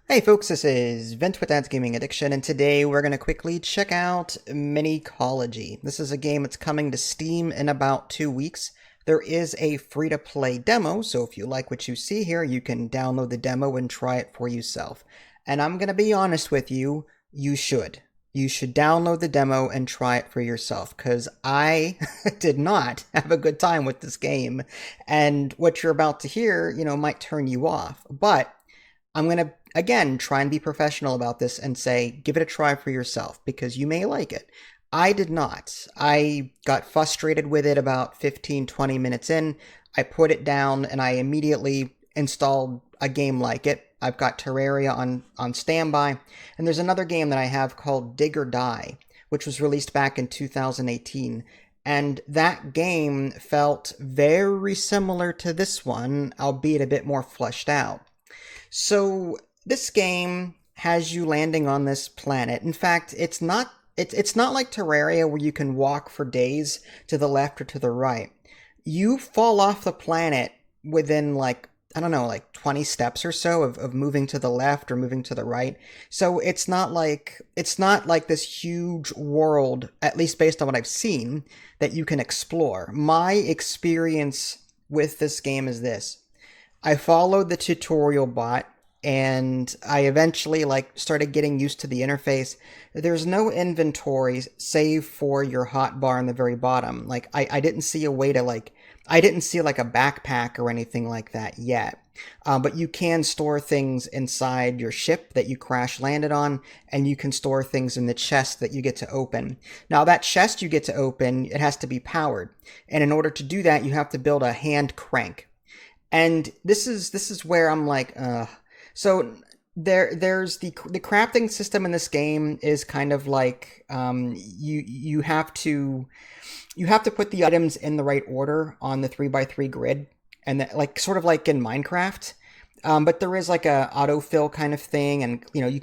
Hey folks, this is Vent with Dad's Gaming Addiction, and today we're going to quickly check out Minicology. This is a game that's coming to Steam in about 2 weeks. There is a free-to-play demo, so if you like what you see here, you can download the demo and try it for yourself. And I'm going to be honest with you, you should. You should download the demo and try it for yourself, because I did not have a good time with this game. And what you're about to hear, might turn you off. But I'm going to, again, try and be professional about this and say, give it a try for yourself because you may like it. I did not. I got frustrated with it about 15, 20 minutes in. I put it down and I immediately installed a game like it. I've got Terraria on standby. And there's another game that I have called Dig or Die, which was released back in 2018. And that game felt very similar to this one, albeit a bit more fleshed out. So this game has you landing on this planet. In fact, it's not like Terraria where you can walk for days to the left or to the right. You fall off the planet within like I don't know, like 20 steps or so of moving to the left or moving to the right. So it's not like this huge world, at least based on what I've seen, that you can explore. My experience with this game is this. I followed the tutorial bot and I eventually started getting used to the interface. There's no inventory save for your hotbar in the very bottom. I didn't see a way to I didn't see like a backpack or anything like that yet. But you can store things inside your ship that you crash landed on, and you can store things in the chest that you get to open. Now, that chest you get to open, it has to be powered. And in order to do that, you have to build a hand crank. And this is where I'm like, so there's the crafting system in this game is kind of like you have to put the items in the right order on the 3x3 grid, and that, like sort of like in Minecraft. But there is like a autofill kind of thing, and you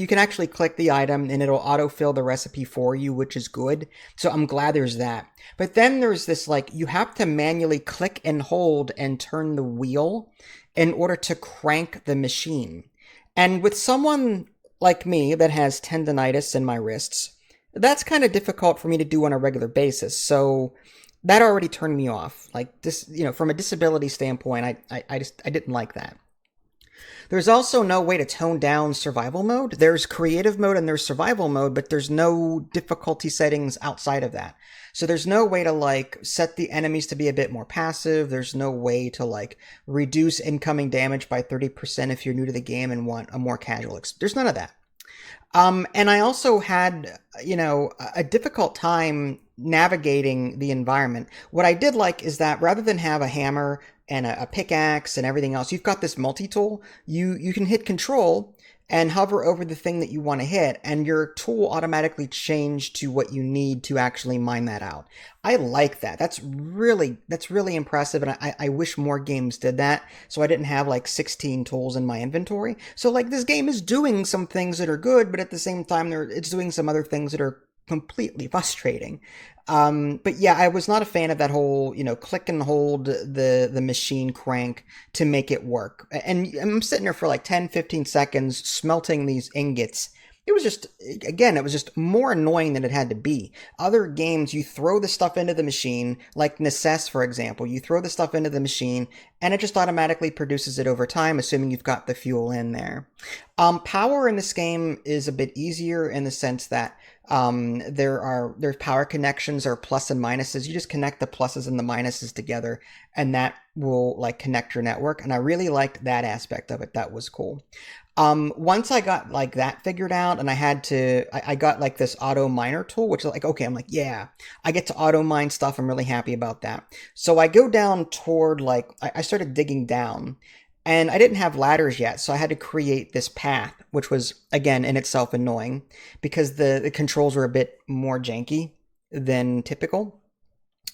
can actually click the item and it'll autofill the recipe for you, which is good. So I'm glad there's that. But then there's this you have to manually click and hold and turn the wheel in order to crank the machine. And with someone like me that has tendonitis in my wrists, that's kind of difficult for me to do on a regular basis. So that already turned me off. Like this, from a disability standpoint, I didn't like that. There's also no way to tone down survival mode. There's creative mode and there's survival mode, but there's no difficulty settings outside of that. So there's no way to set the enemies to be a bit more passive. There's no way to reduce incoming damage by 30% if you're new to the game and want a more casual there's none of that. And I also had, a difficult time navigating the environment. What I did like is that rather than have a hammer and a pickaxe and everything else, you've got this multi-tool. You can hit control and hover over the thing that you want to hit, and your tool automatically change to what you need to actually mine that out. I like that. That's really impressive, and I wish more games did that, so I didn't have 16 tools in my inventory. So this game is doing some things that are good, but at the same time it's doing some other things that are completely frustrating. But yeah, I was not a fan of that whole, click and hold the machine crank to make it work. And I'm sitting there for 10, 15 seconds smelting these ingots. It was just more annoying than it had to be. Other games, you throw the stuff into the machine, like Necess, for example. You throw the stuff into the machine, and it just automatically produces it over time, assuming you've got the fuel in there. Power in this game is a bit easier in the sense that there's power connections or plus and minuses. You just connect the pluses and the minuses together, and that will connect your network. And I really liked that aspect of it. That was cool. Once I got that figured out, and I got this auto miner tool, which is okay, I'm yeah, I get to auto mine stuff. I'm really happy about that. So I go down toward I started digging down, and I didn't have ladders yet, so I had to create this path, which was again in itself annoying because the controls were a bit more janky than typical.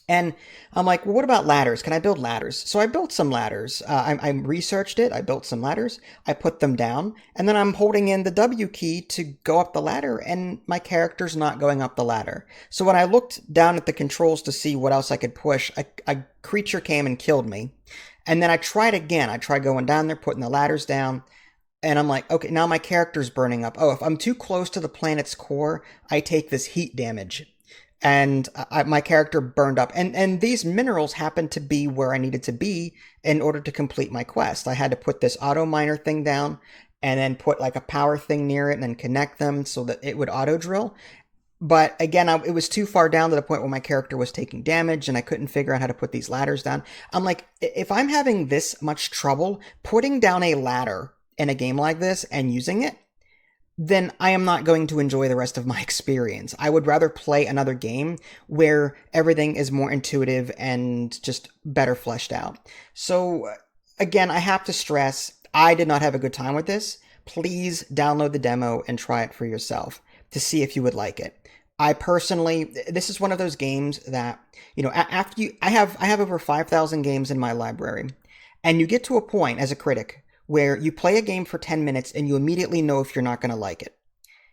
And I'm like, well, what about ladders? Can I build ladders? So I built some ladders. I researched it. I built some ladders. I put them down. And then I'm holding in the W key to go up the ladder, and my character's not going up the ladder. So when I looked down at the controls to see what else I could push, a creature came and killed me. And then I tried again. I tried going down there, putting the ladders down. And I'm like, okay, now my character's burning up. Oh, if I'm too close to the planet's core, I take this heat damage. And my character burned up. And these minerals happened to be where I needed to be in order to complete my quest. I had to put this auto miner thing down and then put like a power thing near it and then connect them so that it would auto drill. But again, it was too far down to the point where my character was taking damage and I couldn't figure out how to put these ladders down. I'm like, if I'm having this much trouble putting down a ladder in a game like this and using it, then I am not going to enjoy the rest of my experience. I would rather play another game where everything is more intuitive and just better fleshed out. So, again, I have to stress, I did not have a good time with this. Please download the demo and try it for yourself to see if you would like it. I personally, this is one of those games that, after I have over 5,000 games in my library, and you get to a point as a critic where you play a game for 10 minutes and you immediately know if you're not going to like it.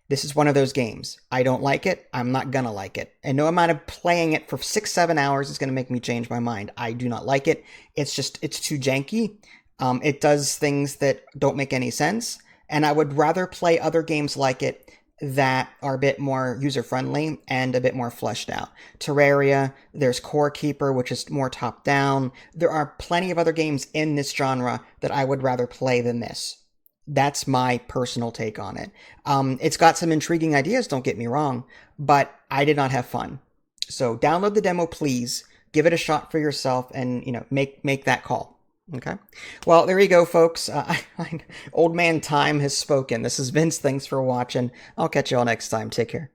This is one of those games. I don't like it. I'm not going to like it. And no amount of playing it for 6-7 hours is going to make me change my mind. I do not like it. It's too janky. It does things that don't make any sense. And I would rather play other games like it that are a bit more user-friendly and a bit more fleshed out. Terraria, there's Core Keeper, which is more top-down. There are plenty of other games in this genre that I would rather play than this. That's my personal take on it. It's got some intriguing ideas, don't get me wrong, but I did not have fun. So download the demo, please. Give it a shot for yourself and, make that call. Okay. Well, there you go, folks. Old man time has spoken. This is Vince. Thanks for watching. I'll catch you all next time. Take care.